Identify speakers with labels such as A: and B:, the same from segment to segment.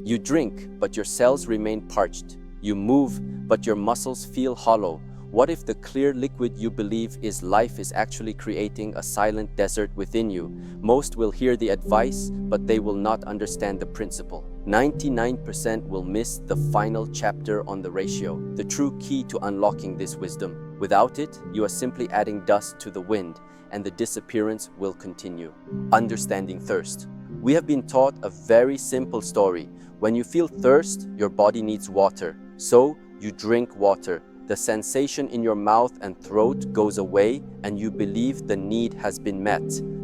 A: You drink, but your cells remain parched. You move, but your muscles feel hollow. What if the clear liquid you believe is life is actually creating a silent desert within you? Most will hear the advice, but they will not understand the principle. 99% will miss the final chapter on the ratio, the true key to unlocking this wisdom. Without it, you are simply adding dust to the wind, and the disappearance will continue. Understanding thirst. We have been taught a very simple story. When you feel thirst, your body needs water. So, you drink water. The sensation in your mouth and throat goes away, and you believe the need has been met.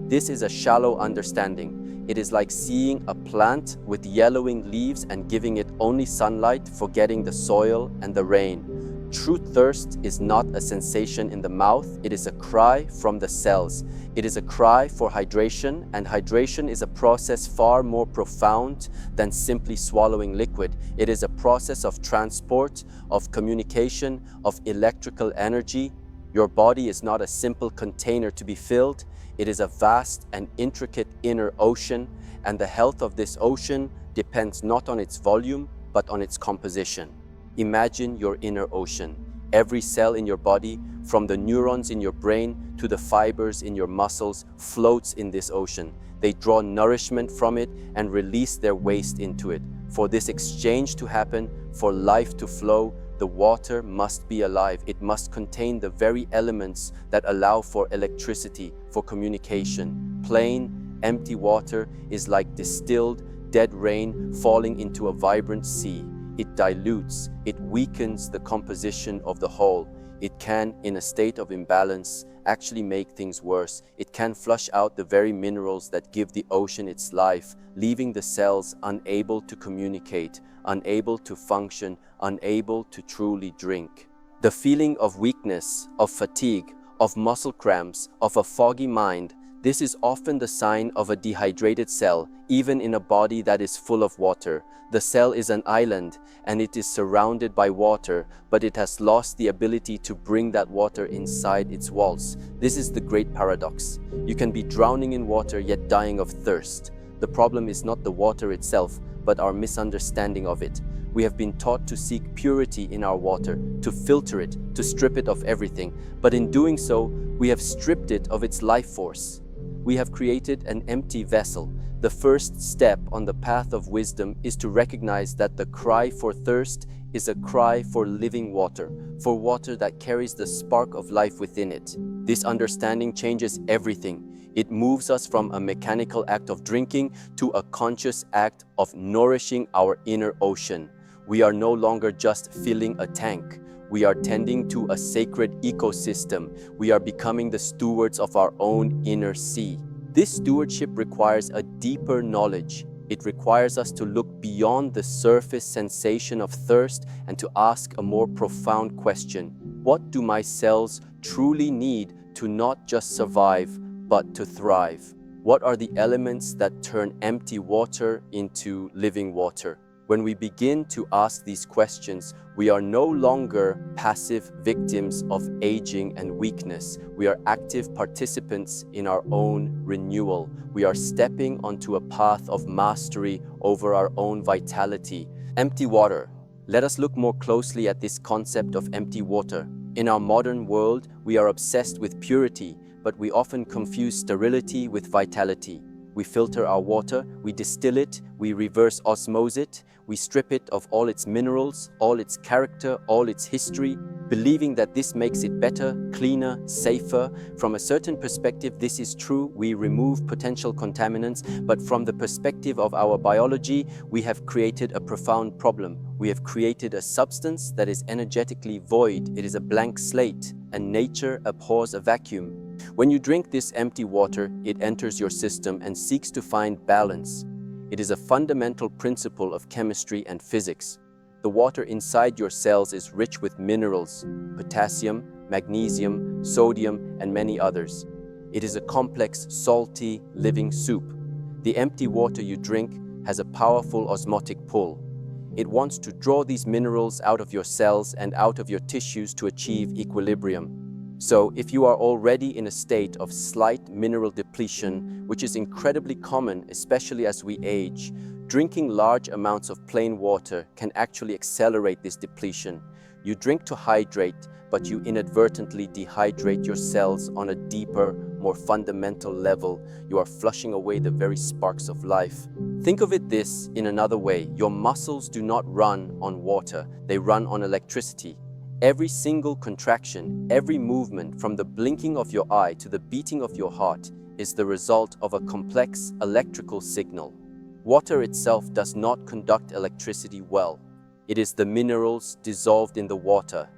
A: This is a shallow understanding. It is like seeing a plant with yellowing leaves and giving it only sunlight, forgetting the soil and the rain. True thirst is not a sensation in the mouth, it is a cry from the cells. It is a cry for hydration, and hydration is a process far more profound than simply swallowing liquid. It is a process of transport, of communication, of electrical energy. Your body is not a simple container to be filled, it is a vast and intricate inner ocean, and the health of this ocean depends not on its volume, but on its composition. Imagine your inner ocean. Every cell in your body, from the neurons in your brain to the fibers in your muscles, floats in this ocean. They draw nourishment from it and release their waste into it. For this exchange to happen, for life to flow, the water must be alive. It must contain the very elements that allow for electricity, for communication. Plain, empty water is like distilled, dead rain falling into a vibrant sea. It dilutes, it weakens the composition of the whole. It can, in a state of imbalance, actually make things worse. It can flush out the very minerals that give the ocean its life, leaving the cells unable to communicate, unable to function, unable to truly drink. The feeling of weakness, of fatigue, of muscle cramps, of a foggy mind, this is often the sign of a dehydrated cell, even in a body that is full of water. The cell is an island, and it is surrounded by water, but it has lost the ability to bring that water inside its walls. This is the great paradox. You can be drowning in water yet dying of thirst. The problem is not the water itself, but our misunderstanding of it. We have been taught to seek purity in our water, to filter it, to strip it of everything. But in doing so, we have stripped it of its life force. We have created an empty vessel. The first step on the path of wisdom is to recognize that the cry for thirst is a cry for living water, for water that carries the spark of life within it. This understanding changes everything. It moves us from a mechanical act of drinking to a conscious act of nourishing our inner ocean. We are no longer just filling a tank. We are tending to a sacred ecosystem. We are becoming the stewards of our own inner sea. This stewardship requires a deeper knowledge. It requires us to look beyond the surface sensation of thirst and to ask a more profound question. What do my cells truly need to not just survive, but to thrive? What are the elements that turn empty water into living water? When we begin to ask these questions, we are no longer passive victims of aging and weakness. We are active participants in our own renewal. We are stepping onto a path of mastery over our own vitality. Empty water. Let us look more closely at this concept of empty water. In our modern world, we are obsessed with purity, but we often confuse sterility with vitality. We filter our water, we distill it, we reverse osmose it, we strip it of all its minerals, all its character, all its history, believing that this makes it better, cleaner, safer. From a certain perspective, this is true. We remove potential contaminants, but from the perspective of our biology, we have created a profound problem. We have created a substance that is energetically void. It is a blank slate, and nature abhors a vacuum. When you drink this empty water, it enters your system and seeks to find balance. It is a fundamental principle of chemistry and physics. The water inside your cells is rich with minerals, potassium, magnesium, sodium, and many others. It is a complex, salty, living soup. The empty water you drink has a powerful osmotic pull. It wants to draw these minerals out of your cells and out of your tissues to achieve equilibrium. So, if you are already in a state of slight mineral depletion, which is incredibly common, especially as we age, Drinking large amounts of plain water can actually accelerate this depletion. You drink to hydrate, but you inadvertently dehydrate your cells on a deeper, more fundamental level. You are flushing away the very sparks of life. Think of it this in another way. Your muscles do not run on water, they run on electricity. Every single contraction, every movement, from the blinking of your eye to the beating of your heart, is the result of a complex electrical signal. Water itself does not conduct electricity well. It is the minerals dissolved in the water,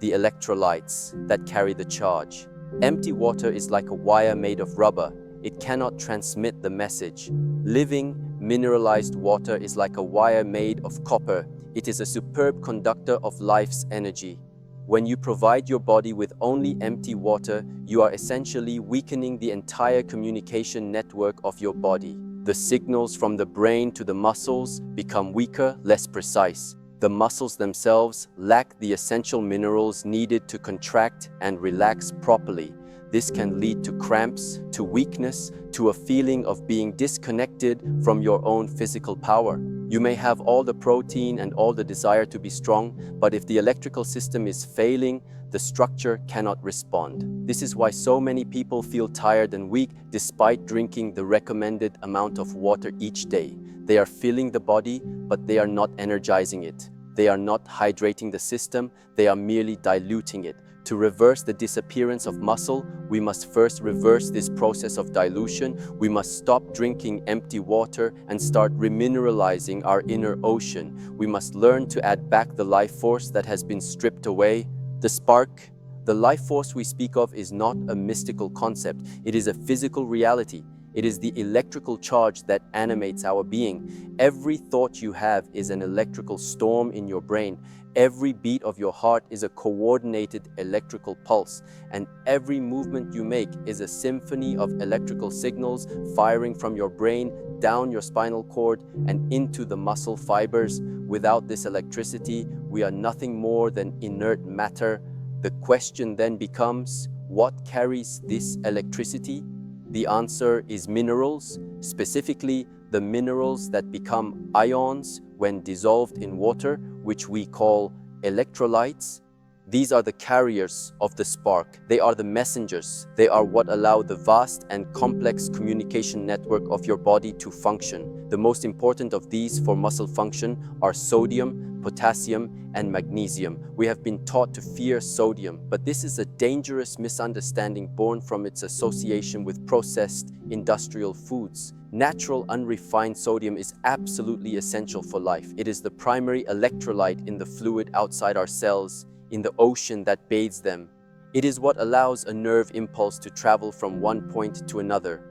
A: the electrolytes, that carry the charge. Empty water is like a wire made of rubber. It cannot transmit the message. Living, mineralized water is like a wire made of copper. It is a superb conductor of life's energy. When you provide your body with only empty water, you are essentially weakening the entire communication network of your body. The signals from the brain to the muscles become weaker, less precise. The muscles themselves lack the essential minerals needed to contract and relax properly. This can lead to cramps, to weakness, to a feeling of being disconnected from your own physical power. You may have all the protein and all the desire to be strong, but if the electrical system is failing, the structure cannot respond. This is why so many people feel tired and weak despite drinking the recommended amount of water each day. They are filling the body, but they are not energizing it. They are not hydrating the system, they are merely diluting it. To reverse the disappearance of muscle, we must first reverse this process of dilution. We must stop drinking empty water and start remineralizing our inner ocean. We must learn to add back the life force that has been stripped away. The spark, the life force we speak of, is not a mystical concept. It is a physical reality. It is the electrical charge that animates our being. Every thought you have is an electrical storm in your brain. Every beat of your heart is a coordinated electrical pulse, and every movement you make is a symphony of electrical signals firing from your brain down your spinal cord and into the muscle fibers. Without this electricity, we are nothing more than inert matter. The question then becomes, what carries this electricity? The answer is minerals, specifically the minerals that become ions when dissolved in water, which we call electrolytes. These are the carriers of the spark. They are the messengers. They are what allow the vast and complex communication network of your body to function. The most important of these for muscle function are sodium, potassium, and magnesium. We have been taught to fear sodium, but this is a dangerous misunderstanding born from its association with processed industrial foods. Natural, unrefined sodium is absolutely essential for life. It is the primary electrolyte in the fluid outside our cells, in the ocean that bathes them. It is what allows a nerve impulse to travel from one point to another.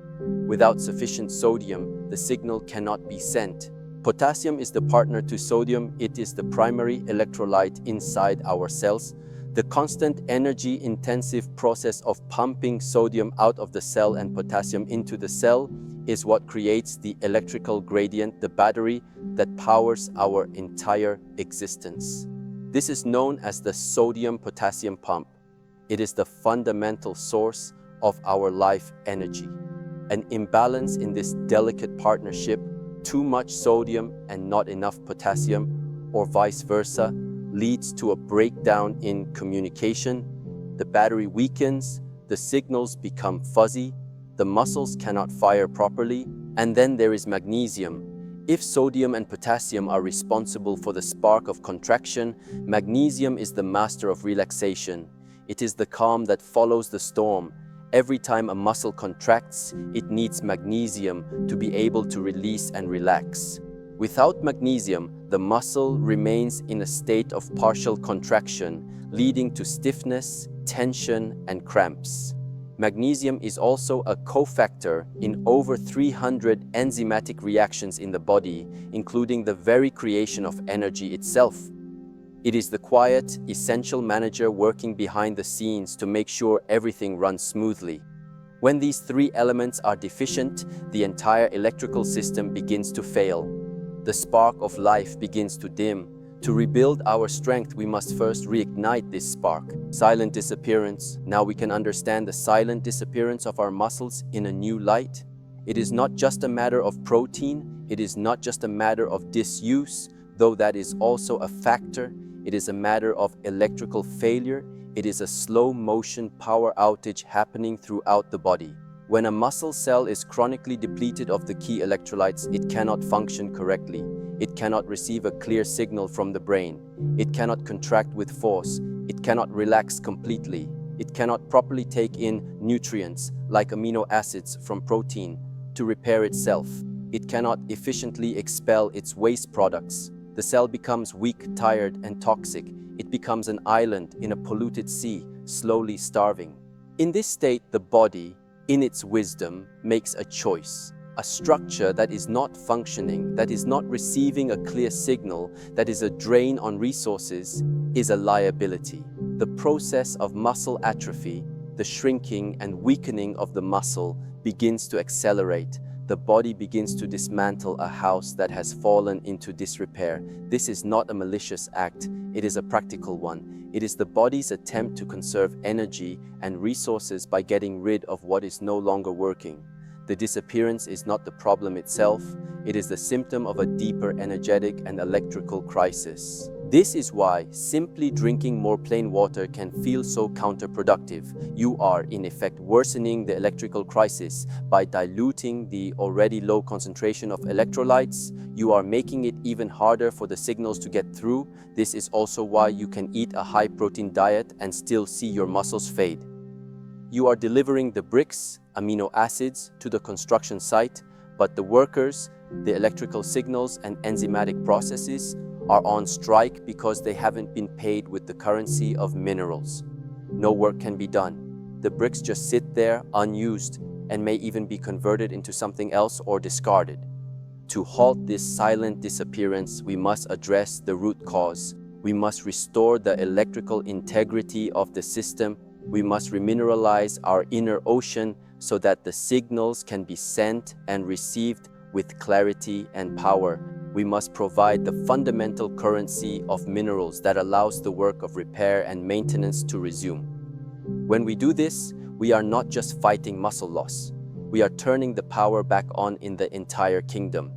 A: Without sufficient sodium, the signal cannot be sent. Potassium is the partner to sodium. It is the primary electrolyte inside our cells. The constant energy-intensive process of pumping sodium out of the cell and potassium into the cell is what creates the electrical gradient, the battery that powers our entire existence. This is known as the sodium-potassium pump. It is the fundamental source of our life energy. An imbalance in this delicate partnership, too much sodium and not enough potassium, or vice versa, leads to a breakdown in communication. The battery weakens, the signals become fuzzy, the muscles cannot fire properly, and then there is magnesium. If sodium and potassium are responsible for the spark of contraction, magnesium is the master of relaxation. It is the calm that follows the storm. Every time a muscle contracts, it needs magnesium to be able to release and relax. Without magnesium, the muscle remains in a state of partial contraction, leading to stiffness, tension, and cramps. Magnesium is also a cofactor in over 300 enzymatic reactions in the body, including the very creation of energy itself. It is the quiet, essential manager working behind the scenes to make sure everything runs smoothly. When these three elements are deficient, the entire electrical system begins to fail. The spark of life begins to dim. To rebuild our strength, we must first reignite this spark. Silent disappearance. Now we can understand the silent disappearance of our muscles in a new light. It is not just a matter of protein, It is not just a matter of disuse, though that is also a factor. It is a matter of electrical failure. It is a slow-motion power outage happening throughout the body. When a muscle cell is chronically depleted of the key electrolytes, it cannot function correctly. It cannot receive a clear signal from the brain. It cannot contract with force. It cannot relax completely. It cannot properly take in nutrients like amino acids from protein to repair itself. It cannot efficiently expel its waste products. The cell becomes weak, tired, and toxic. It becomes an island in a polluted sea, slowly starving. In this state, the body, in its wisdom, makes a choice. A structure that is not functioning, that is not receiving a clear signal, that is a drain on resources, is a liability. The process of muscle atrophy, the shrinking and weakening of the muscle, begins to accelerate. The body begins to dismantle a house that has fallen into disrepair. This is not a malicious act, it is a practical one. It is the body's attempt to conserve energy and resources by getting rid of what is no longer working. The disappearance is not the problem itself, it is the symptom of a deeper energetic and electrical crisis. This is why simply drinking more plain water can feel so counterproductive. You are, in effect, worsening the electrical crisis by diluting the already low concentration of electrolytes. You are making it even harder for the signals to get through. This is also why you can eat a high-protein diet and still see your muscles fade. You are delivering the bricks, amino acids, to the construction site, but the workers, the electrical signals and enzymatic processes are on strike because they haven't been paid with the currency of minerals. No work can be done. The bricks just sit there unused and may even be converted into something else or discarded. To halt this silent disappearance, we must address the root cause. We must restore the electrical integrity of the system. We must remineralize our inner ocean so that the signals can be sent and received with clarity and power. We must provide the fundamental currency of minerals that allows the work of repair and maintenance to resume. When we do this, we are not just fighting muscle loss. We are turning the power back on in the entire kingdom.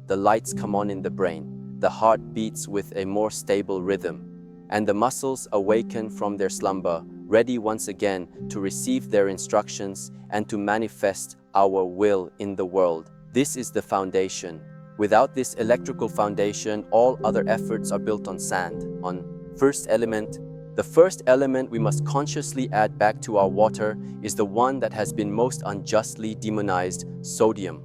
A: The lights come on in the brain, the heart beats with a more stable rhythm, and the muscles awaken from their slumber, ready once again to receive their instructions and to manifest our will in the world. This is the foundation. Without this electrical foundation, all other efforts are built on sand, on first element. The first element we must consciously add back to our water is the one that has been most unjustly demonized, sodium.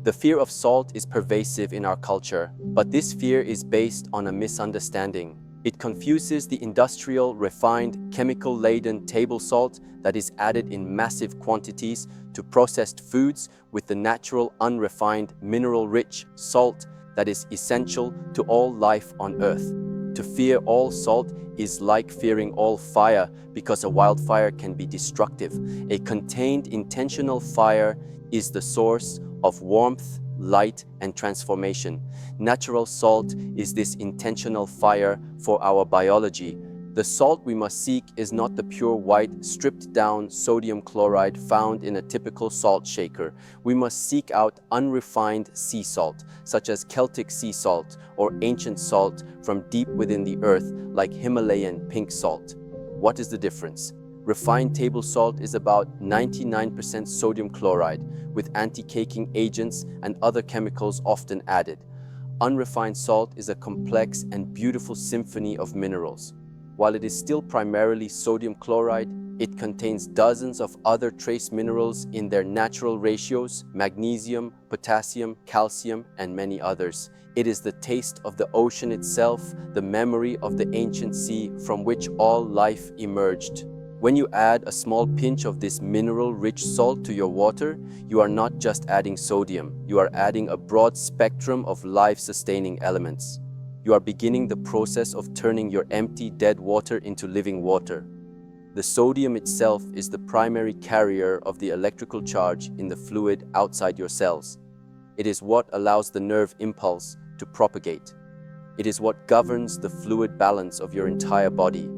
A: The fear of salt is pervasive in our culture, but this fear is based on a misunderstanding. It confuses the industrial, refined, chemical-laden table salt that is added in massive quantities to processed foods with the natural, unrefined, mineral-rich salt that is essential to all life on earth. To fear all salt is like fearing all fire because a wildfire can be destructive. A contained, intentional fire is the source of warmth, light, and transformation. Natural salt is this intentional fire for our biology. The salt we must seek is not the pure white, stripped-down sodium chloride found in a typical salt shaker. We must seek out unrefined sea salt, such as Celtic sea salt or ancient salt from deep within the earth, like Himalayan pink salt. What is the difference? Refined table salt is about 99% sodium chloride, with anti-caking agents and other chemicals often added. Unrefined salt is a complex and beautiful symphony of minerals. While it is still primarily sodium chloride, it contains dozens of other trace minerals in their natural ratios: magnesium, potassium, calcium, and many others. It is the taste of the ocean itself, the memory of the ancient sea from which all life emerged. When you add a small pinch of this mineral-rich salt to your water, you are not just adding sodium, you are adding a broad spectrum of life-sustaining elements. You are beginning the process of turning your empty, dead water into living water. The sodium itself is the primary carrier of the electrical charge in the fluid outside your cells. It is what allows the nerve impulse to propagate. It is what governs the fluid balance of your entire body,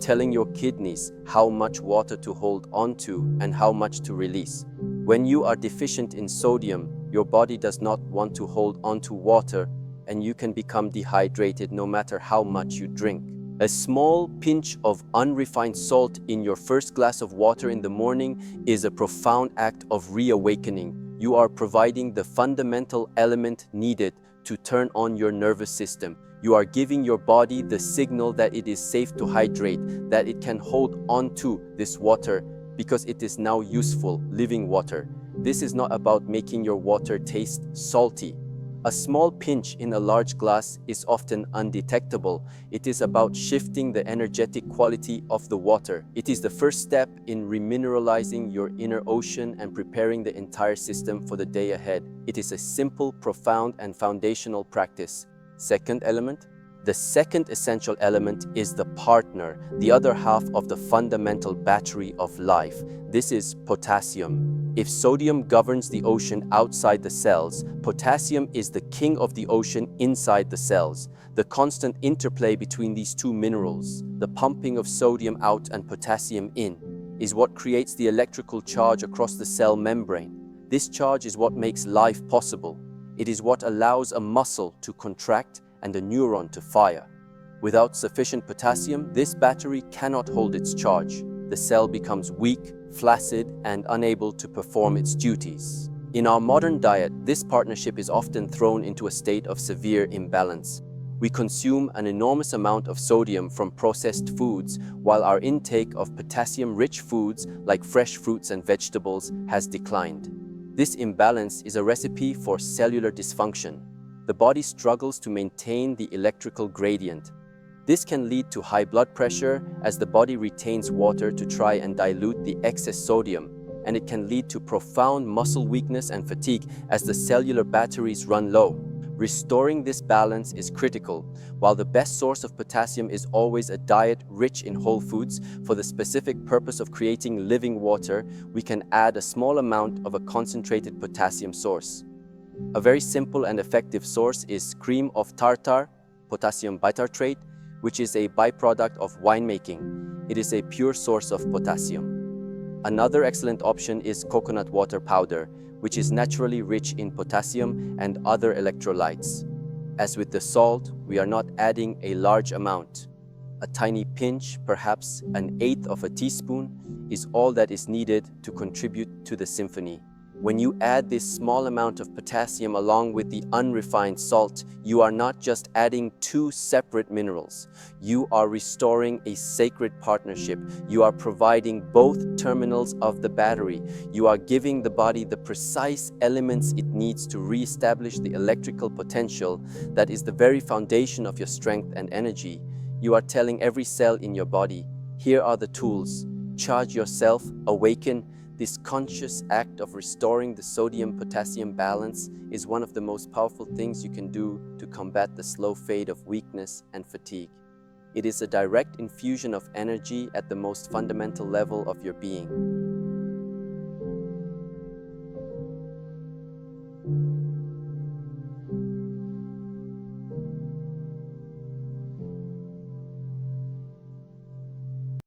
A: telling your kidneys how much water to hold onto and how much to release. When you are deficient in sodium, Your body does not want to hold onto water, and you can become dehydrated no matter how much you drink. A small pinch of unrefined salt in your first glass of water in the morning is a profound act of reawakening. You are providing the fundamental element needed to turn on your nervous system. You are giving your body the signal that it is safe to hydrate, that it can hold on to this water because it is now useful, living water. This is not about making your water taste salty. A small pinch in a large glass is often undetectable. It is about shifting the energetic quality of the water. It is the first step in remineralizing your inner ocean and preparing the entire system for the day ahead. It is a simple, profound, and foundational practice. Second element. The second essential element is the partner, the other half of the fundamental battery of life. This is potassium. If sodium governs the ocean outside the cells, potassium is the king of the ocean inside the cells. The constant interplay between these two minerals, the pumping of sodium out and potassium in, is what creates the electrical charge across the cell membrane. This charge is what makes life possible. It is what allows a muscle to contract and a neuron to fire. Without sufficient potassium, this battery cannot hold its charge. The cell becomes weak, flaccid, and unable to perform its duties. In our modern diet, this partnership is often thrown into a state of severe imbalance. We consume an enormous amount of sodium from processed foods, while our intake of potassium-rich foods like fresh fruits and vegetables has declined. This imbalance is a recipe for cellular dysfunction. The body struggles to maintain the electrical gradient. This can lead to high blood pressure as the body retains water to try and dilute the excess sodium, and it can lead to profound muscle weakness and fatigue as the cellular batteries run low. Restoring this balance is critical. While the best source of potassium is always a diet rich in whole foods, for the specific purpose of creating living water, we can add a small amount of a concentrated potassium source. A very simple and effective source is cream of tartar, potassium bitartrate, which is a byproduct of winemaking. It is a pure source of potassium. Another excellent option is coconut water powder, which is naturally rich in potassium and other electrolytes. As with the salt, we are not adding a large amount. A tiny pinch, perhaps an eighth of a teaspoon, is all that is needed to contribute to the symphony. When you add this small amount of potassium along with the unrefined salt, you are not just adding two separate minerals. You are restoring a sacred partnership. You are providing both terminals of the battery. You are giving the body the precise elements it needs to re-establish the electrical potential that is the very foundation of your strength and energy. You are telling every cell in your body, here are the tools. Charge yourself, awaken. This conscious act of restoring the sodium-potassium balance is one of the most powerful things you can do to combat the slow fade of weakness and fatigue. It is a direct infusion of energy at the most fundamental level of your being.